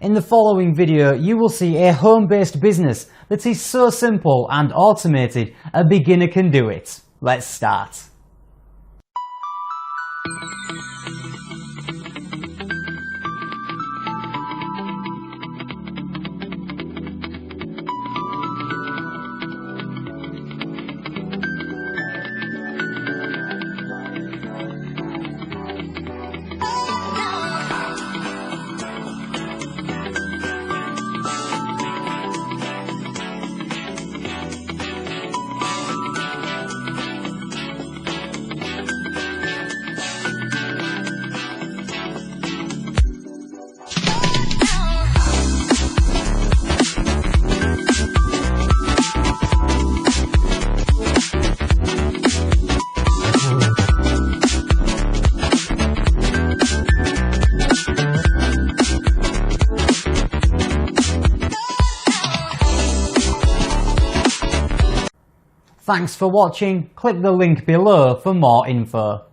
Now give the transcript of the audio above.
In the following video, you will see a home-based business that is so simple and automated, a beginner can do it. Let's start. Thanks for watching. Click the link below for more info.